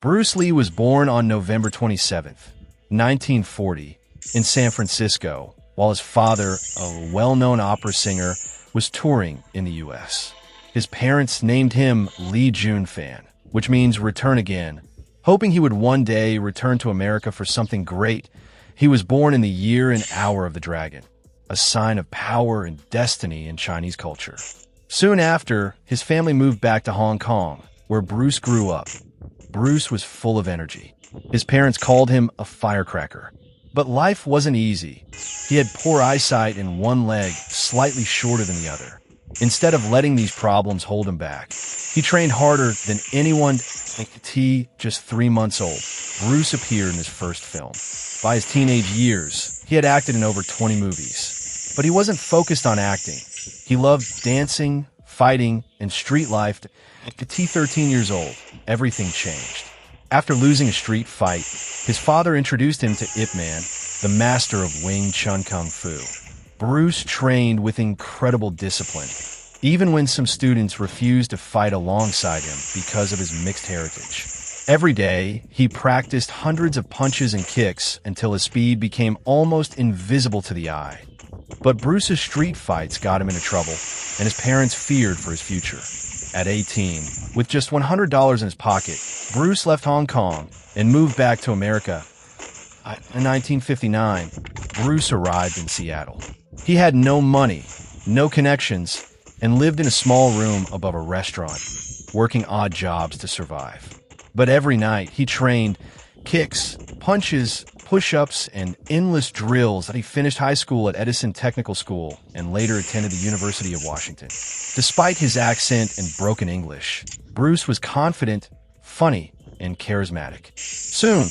Bruce Lee was born on November 27, 1940, in San Francisco, while his father, a well-known opera singer, was touring in the U.S. His parents named him Lee Jun-fan, which means return again. Hoping he would one day return to America for something great, he was born in the year and hour of the dragon, a sign of power and destiny in Chinese culture. Soon after, his family moved back to Hong Kong, where Bruce grew up. Bruce was full of energy. His parents called him a firecracker. But life wasn't easy. He had poor eyesight and one leg slightly shorter than the other. Instead of letting these problems hold him back, he trained harder than anyone. Just 3 months old, Bruce appeared in his first film. By his teenage years, he had acted in over 20 movies. But he wasn't focused on acting. He loved dancing, fighting, and street life. At 13 years old, everything changed. After losing a street fight, his father introduced him to Ip Man, the master of Wing Chun Kung Fu. Bruce trained with incredible discipline, even when some students refused to fight alongside him because of his mixed heritage. Every day, he practiced hundreds of punches and kicks until his speed became almost invisible to the eye. But Bruce's street fights got him into trouble, and his parents feared for his future. At 18, with just $100 in his pocket, Bruce left Hong Kong and moved back to America. In 1959, Bruce arrived in Seattle. He had no money, no connections, and lived in a small room above a restaurant, working odd jobs to survive. But every night, he trained kicks, punches, push-ups, and endless drills that he finished high school at Edison Technical School and later attended the University of Washington. Despite his accent and broken English, Bruce was confident, funny, and charismatic. Soon,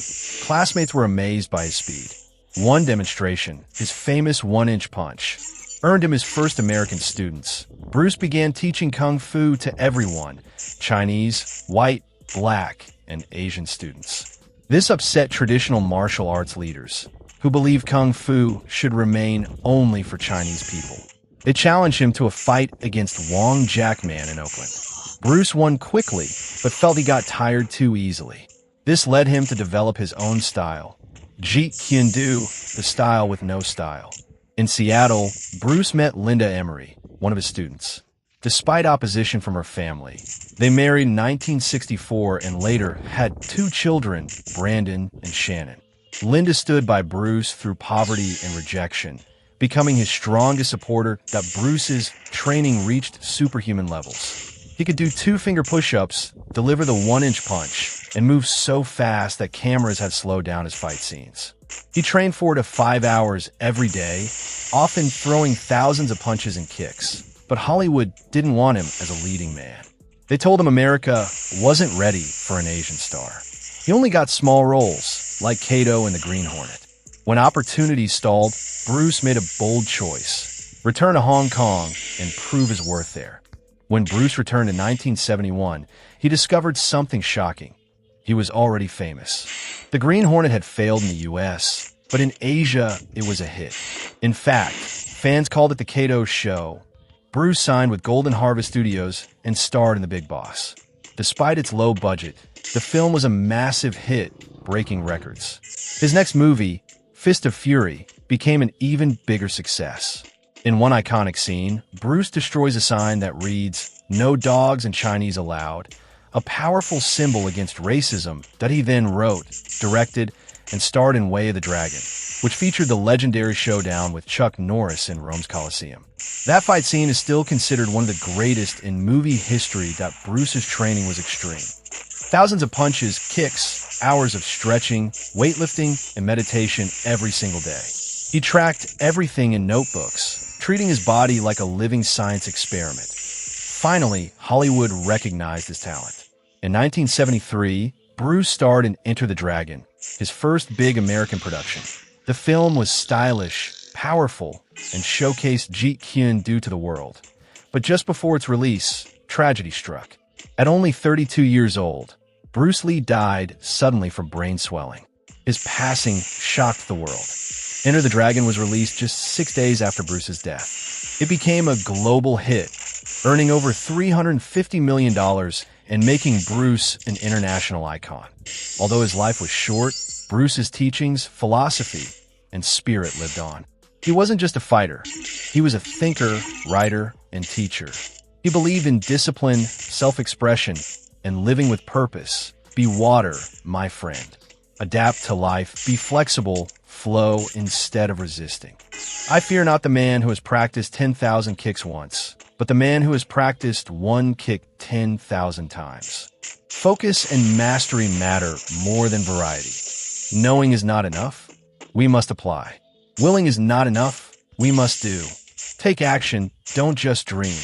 classmates were amazed by his speed. One demonstration, his famous one-inch punch, earned him his first American students. Bruce began teaching Kung Fu to everyone, Chinese, white, black, and Asian students. This upset traditional martial arts leaders, who believed Kung Fu should remain only for Chinese people. They challenged him to a fight against Wong Jackman in Oakland. Bruce won quickly, but felt he got tired too easily. This led him to develop his own style, Jeet Kune Do, the style with no style. In Seattle, Bruce met Linda Emery, one of his students. Despite opposition from her family, they married in 1964 and later had 2 children, Brandon and Shannon. Linda stood by Bruce through poverty and rejection, becoming his strongest supporter that Bruce's training reached superhuman levels. He could do 2-finger push-ups, deliver the 1-inch punch, and move so fast that cameras had slowed down his fight scenes. He trained 4 to 5 hours every day, often throwing thousands of punches and kicks. But Hollywood didn't want him as a leading man. They told him America wasn't ready for an Asian star. He only got small roles, like Kato in The Green Hornet. When opportunities stalled, Bruce made a bold choice: return to Hong Kong and prove his worth there. When Bruce returned in 1971, he discovered something shocking. He was already famous. The Green Hornet had failed in the US, but in Asia, it was a hit. In fact, fans called it the Kato Show. Bruce signed with Golden Harvest Studios and starred in The Big Boss. Despite its low budget, the film was a massive hit, breaking records. His next movie, Fist of Fury, became an even bigger success. In one iconic scene, Bruce destroys a sign that reads, "No dogs and Chinese allowed," a powerful symbol against racism that he then wrote, directed, and starred in Way of the Dragon, which featured the legendary showdown with Chuck Norris in Rome's Coliseum. That fight scene is still considered one of the greatest in movie history. That Bruce's training was extreme. Thousands of punches, kicks, hours of stretching, weightlifting, and meditation every single day. He tracked everything in notebooks, treating his body like a living science experiment. Finally, Hollywood recognized his talent. In 1973, Bruce starred in Enter the Dragon, his first big American production. The film was stylish, powerful, and showcased Jeet Kune Do to the world. But just before its release, tragedy struck. At only 32 years old, Bruce Lee died suddenly from brain swelling. His passing shocked the world. Enter the Dragon was released just 6 days after Bruce's death. It became a global hit, earning over $350 million and making Bruce an international icon. Although his life was short, Bruce's teachings, philosophy, and spirit lived on. He wasn't just a fighter. He was a thinker, writer, and teacher. He believed in discipline, self-expression, and living with purpose. Be water, my friend. Adapt to life. Be flexible. Flow instead of resisting. I fear not the man who has practiced 10,000 kicks once, but the man who has practiced one kick 10,000 times. Focus and mastery matter more than variety. Knowing is not enough. We must apply. Willing is not enough. We must do. Take action. Don't just dream.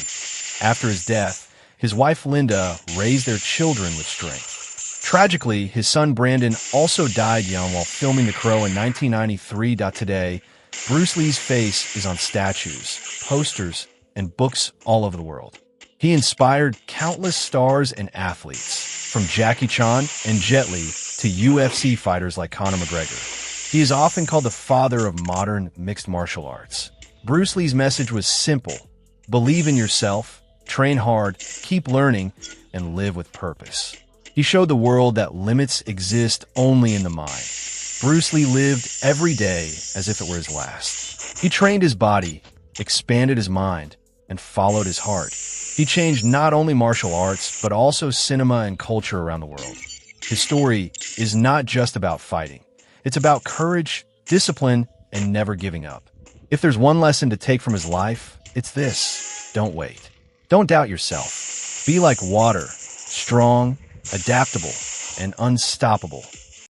After his death, his wife Linda raised their children with strength. Tragically, his son Brandon also died young while filming The Crow in 1993. Today, Bruce Lee's face is on statues, posters, and books all over the world. He inspired countless stars and athletes, from Jackie Chan and Jet Li to UFC fighters like Conor McGregor. He is often called the father of modern mixed martial arts. Bruce Lee's message was simple: believe in yourself, train hard, keep learning, and live with purpose. He showed the world that limits exist only in the mind. Bruce Lee lived every day as if it were his last. He trained his body, expanded his mind, and followed his heart. He changed not only martial arts, but also cinema and culture around the world. His story is not just about fighting. It's about courage, discipline, and never giving up. If there's one lesson to take from his life, it's this: don't wait. Don't doubt yourself. Be like water, strong, adaptable, and unstoppable.